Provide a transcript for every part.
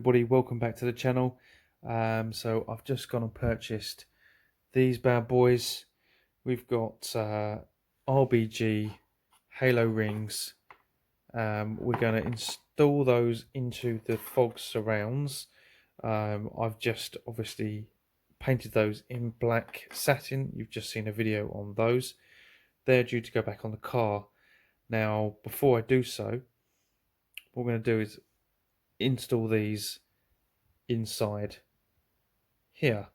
everybody, welcome back to the channel. So I've just gone and purchased these bad boys. We've got RBG halo rings. We're going to install those into the fog surrounds. I've just obviously painted those in black satin. You've just seen a video on those. They're due to go back on the car. Now, before I do so, what we're going to do is install these inside here.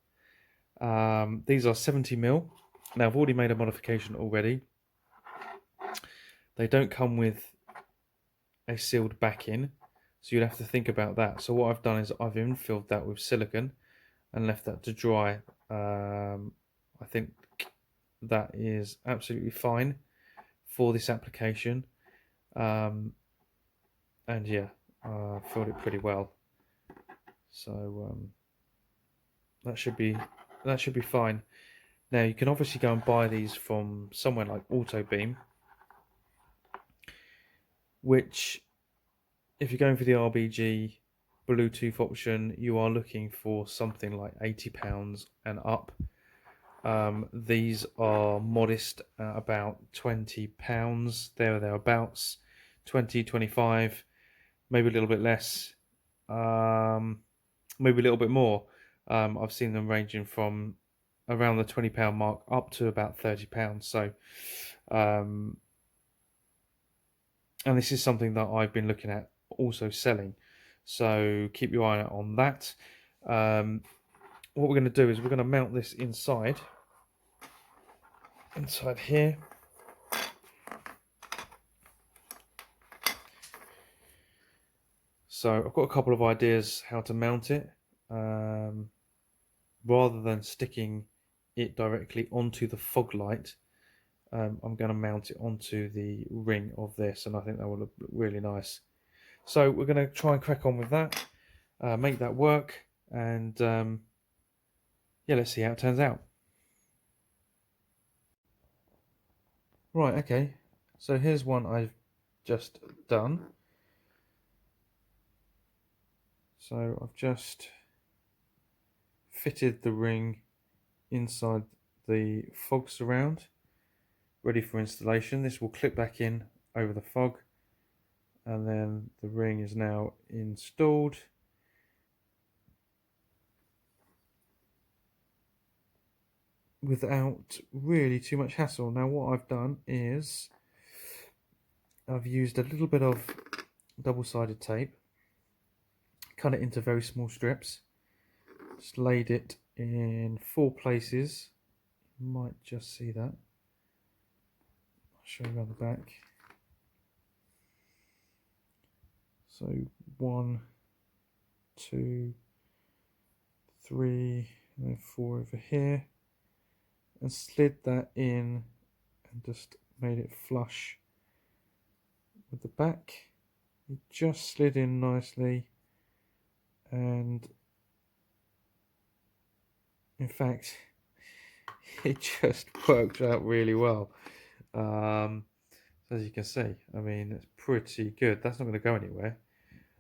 These are 70mm. Now I've already made a modification already. They don't come with a sealed backing, so you'd have to think about that. So what I've done is I've infilled that with silicone and left that to dry. I think that is absolutely fine for this application. And yeah, I filled it pretty well. So that should be fine. Now you can obviously go and buy these from somewhere like Auto Beam, which if you're going for the RBG Bluetooth option, you are looking for something like £80 and up. These are modest at about £20, thereabouts, 20, 25, maybe a little bit less, maybe a little bit more. I've seen them ranging from around the £20 mark up to about £30. So, and this is something that I've been looking at also selling. So keep your eye out on that. What we're going to do is we're going to mount this inside here. So I've got a couple of ideas how to mount it. Rather than sticking it directly onto the fog light, I'm going to mount it onto the ring of this, and I think that will look really nice. So we're going to try and crack on with that, make that work, and yeah, let's see how it turns out. Right, okay, so here's one I've just done. So I've just fitted the ring inside the fog surround, ready for installation. This will clip back in over the fog, and then the ring is now installed. Without really too much hassle. Now what I've done is I've used a little bit of double-sided tape, cut it into very small strips, just laid it in 4 places. You might just see that. I'll show you around the back. So 1, 2, 3, and then 4 over here, and slid that in and just made it flush with the back. It just slid in nicely, and in fact it just worked out really well. As you can see, I mean, it's pretty good. That's not going to go anywhere.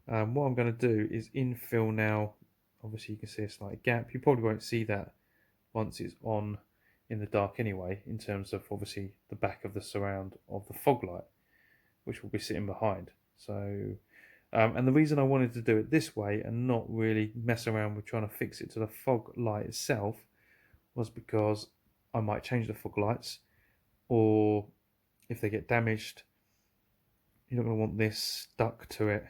What I'm going to do is infill now. Obviously you can see a slight gap. You probably won't see that once it's on in the dark anyway, in terms of obviously the back of the surround of the fog light, which will be sitting behind. So and the reason I wanted to do it this way and not really mess around with trying to fix it to the fog light itself was because I might change the fog lights, or if they get damaged, you're not going to want this stuck to it.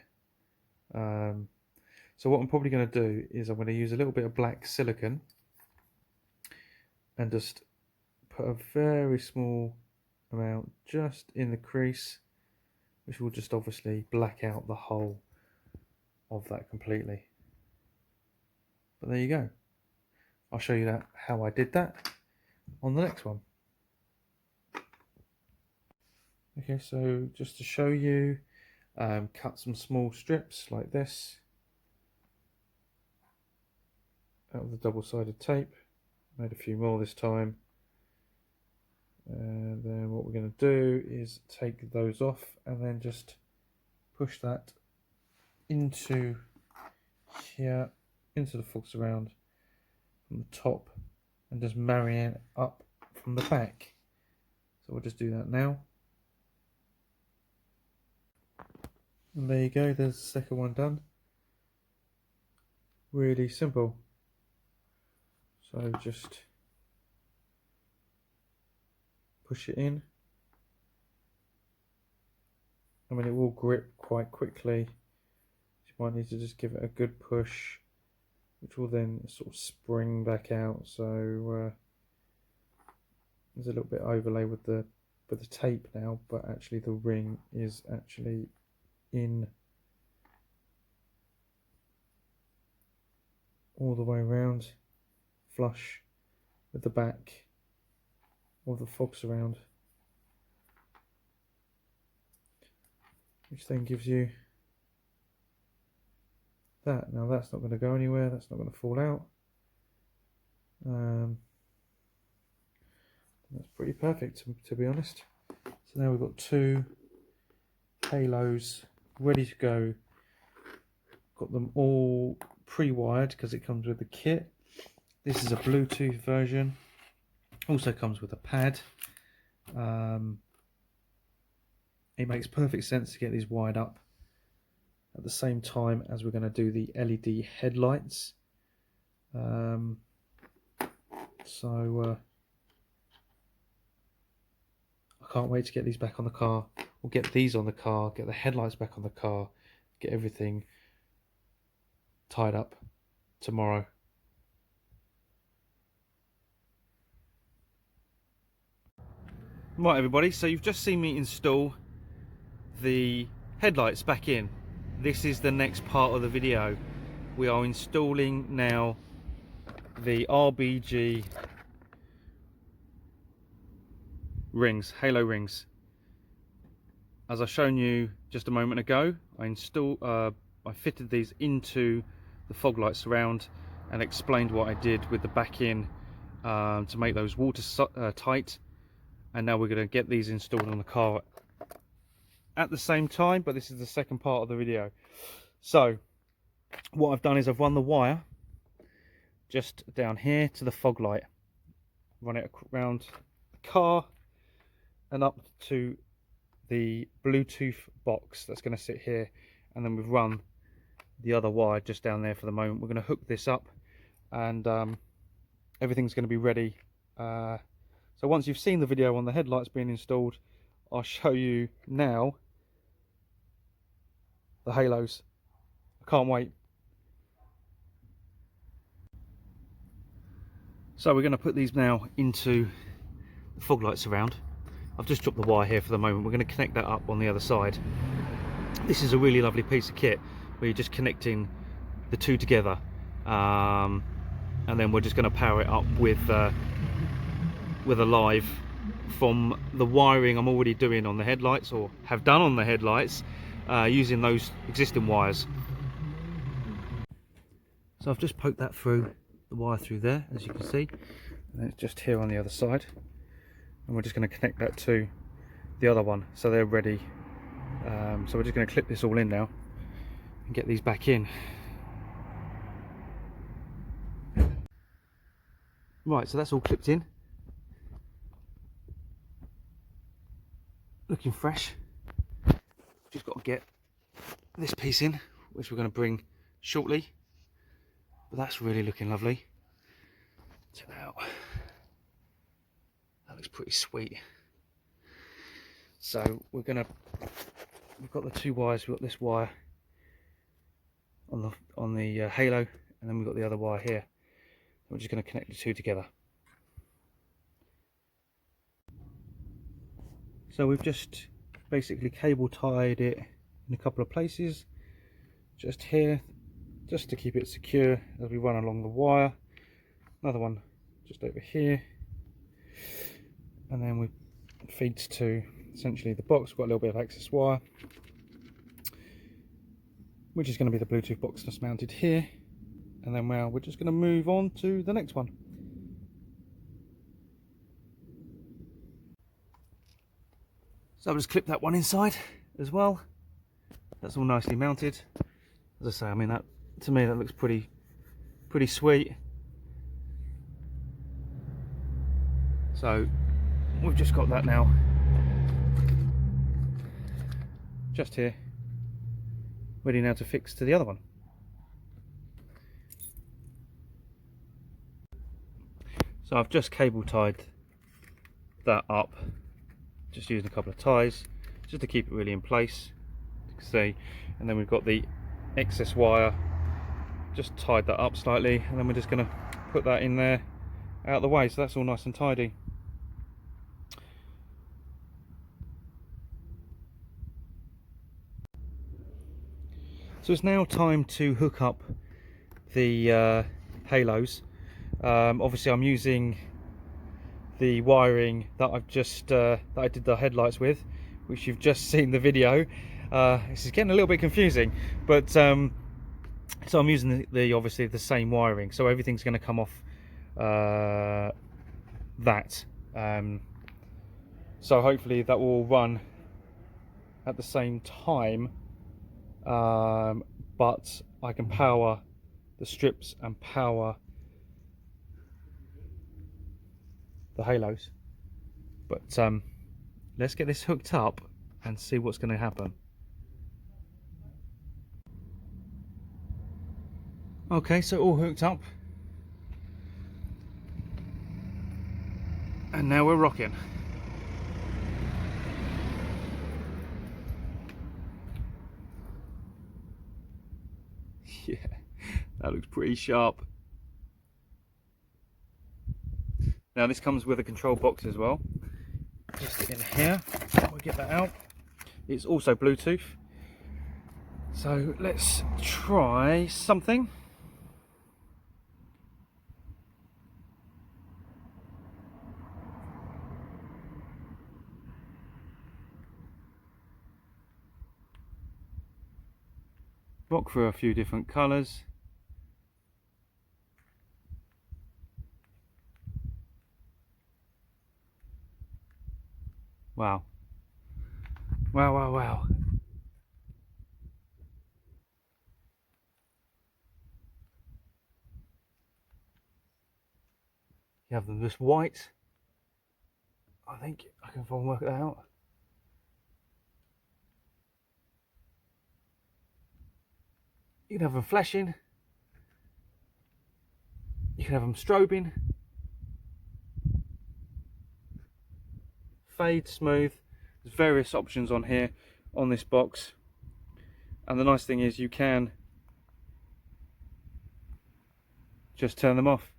So what I'm probably going to do is I'm going to use a little bit of black silicone and just put a very small amount just in the crease, which will just obviously black out the whole of that completely. But there you go. I'll show you how I did that on the next one. Okay, so just to show you, cut some small strips like this out of the double-sided tape. Made a few more this time. And then what we're going to do is take those off and then just push that into here into the fog surround from the top and just marry it up from the back. So we'll just do that now. And there you go, there's the second one done. Really simple. So just push it in. I mean, it will grip quite quickly. You might need to just give it a good push, which will then sort of spring back out. So there's a little bit overlay with the tape now, but actually the ring is actually in all the way around, flush with the back of the fog surround, which then gives you that. Now that's not going to go anywhere, that's not going to fall out. That's pretty perfect, to be honest. So now we've got two halos ready to go. Got them all pre-wired because it comes with the kit. This is a Bluetooth version. Also comes with a pad. It makes perfect sense to get these wired up at the same time as we're going to do the LED headlights. I can't wait to get these back on the car. We'll get these on the car, get the headlights back on the car, get everything tied up tomorrow. Right everybody, so you've just seen me install the headlights back in. This is the next part of the video. We are installing now the RBG rings, halo rings. As I've shown you just a moment ago, I fitted these into the fog light surround and explained what I did with the back in to make those water tight. And now we're going to get these installed on the car at the same time, but this is the second part of the video. So what I've done is I've run the wire just down here to the fog light, run it around the car and up to the Bluetooth box that's going to sit here, and then we've run the other wire just down there for the moment. We're going to hook this up and everything's going to be ready. So once you've seen the video on the headlights being installed, I'll show you now the halos. I can't wait. So we're going to put these now into the fog light surround. I've just dropped the wire here for the moment. We're going to connect that up on the other side. This is a really lovely piece of kit where you're just connecting the two together, and then we're just going to power it up with a live from the wiring I'm already doing on the headlights, or have done on the headlights, using those existing wires. So I've just poked that through, the wire through there, as you can see, and it's just here on the other side. And we're just going to connect that to the other one so they're ready. So we're just going to clip this all in now and get these back in. Right, so that's all clipped in, looking fresh. Just got to get this piece in, which we're going to bring shortly, but that's really looking lovely. Check that out. That looks pretty sweet. So we've got the two wires. We've got this wire on the halo, and then we've got the other wire here. We're just going to connect the two together. So we've just basically cable tied it in a couple of places, just here, just to keep it secure as we run along the wire. Another one just over here, and then we feeds to essentially the box. We've got a little bit of excess wire, which is going to be the Bluetooth box that's mounted here, and then now we're just going to move on to the next one. So I'll just clip that one inside as well. That's all nicely mounted. As I say, I mean, that to me that looks pretty sweet. So we've just got that now, just here, ready now to fix to the other one. So I've just cable tied that up, just using a couple of ties just to keep it really in place, you can see. And then we've got the excess wire, just tied that up slightly, and then we're just going to put that in there out of the way, so that's all nice and tidy. So it's now time to hook up the halos. Obviously I'm using the wiring that I've just that I did the headlights with, which you've just seen the video. This is getting a little bit confusing, but so I'm using the obviously the same wiring, so everything's going to come off that. So hopefully that will run at the same time, but I can power the strips and power the halos. But let's get this hooked up and see what's going to happen. Okay, so all hooked up, and now we're rocking. Yeah, that looks pretty sharp. Now this comes with a control box as well, just in here. We'll get that out. It's also Bluetooth. So let's try something. Rock through a few different colours. Wow. Wow, wow, wow. You have them just white. I think I can work that out. You can have them flashing. You can have them strobing. Fade, smooth. There's various options on here on this box. And the nice thing is you can just turn them off.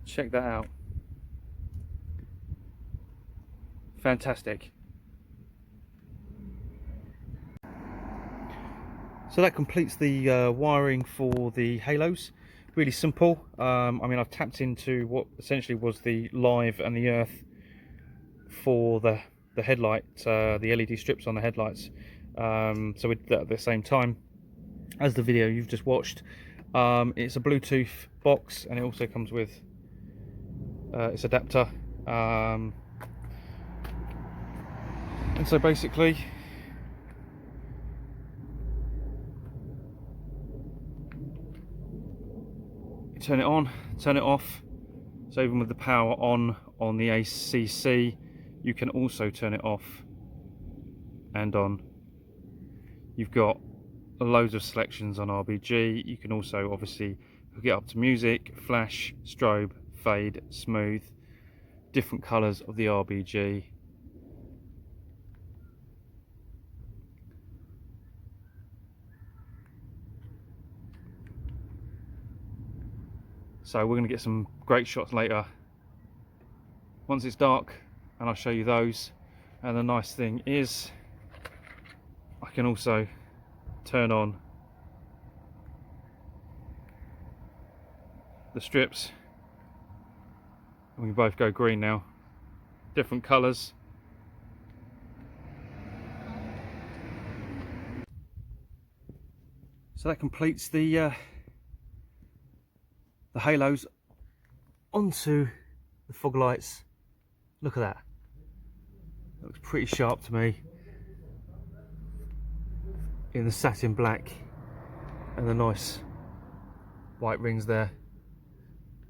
Check that out. Fantastic. So that completes the wiring for the halos. Really simple. I mean, I've tapped into what essentially was the live and the earth for the headlight, the LED strips on the headlights. So with that at the same time as the video you've just watched. It's a Bluetooth box, and it also comes with its adapter. And so basically, you turn it on, turn it off. So even with the power on the ACC, you can also turn it off and on. You've got loads of selections on RBG. You can also obviously hook it up to music, flash, strobe, fade, smooth, different colours of the RBG. So we're going to get some great shots later once it's dark, and I'll show you those. And the nice thing is I can also turn on the strips, and we both go green now, different colours. So that completes the halos onto the fog lights Look at that. Looks pretty sharp to me. In the satin black and the nice white rings there.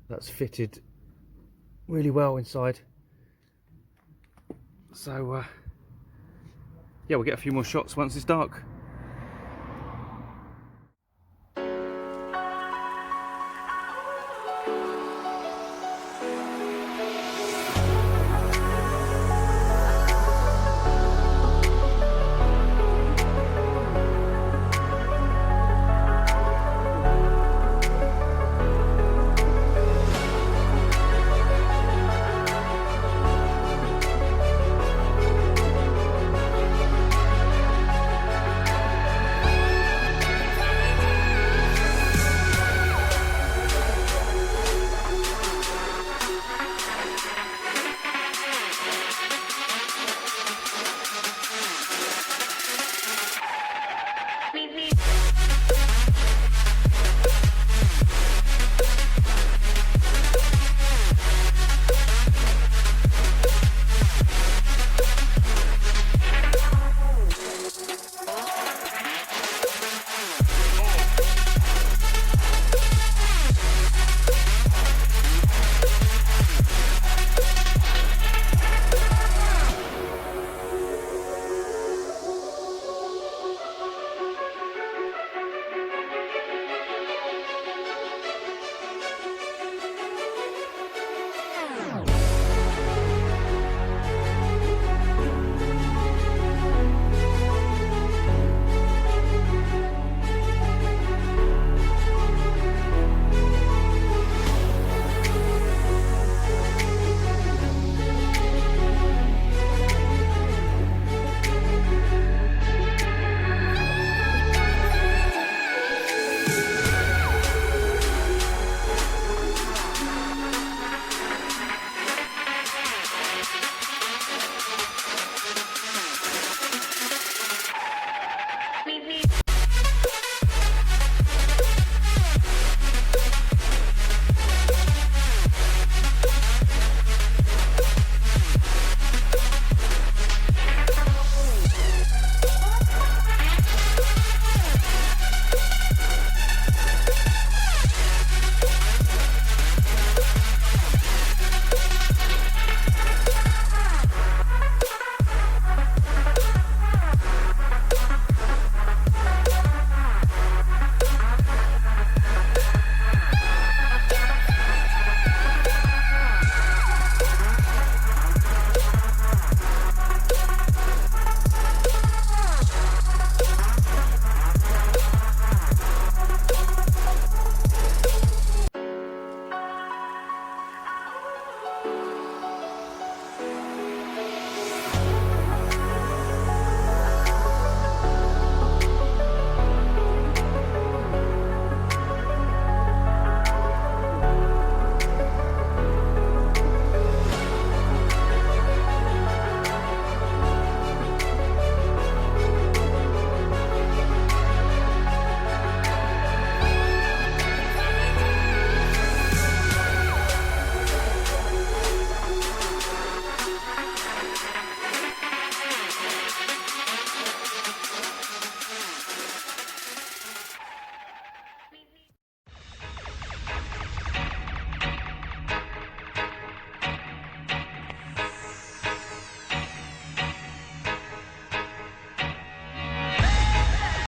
That's fitted really well inside. So yeah, we'll get a few more shots once it's dark.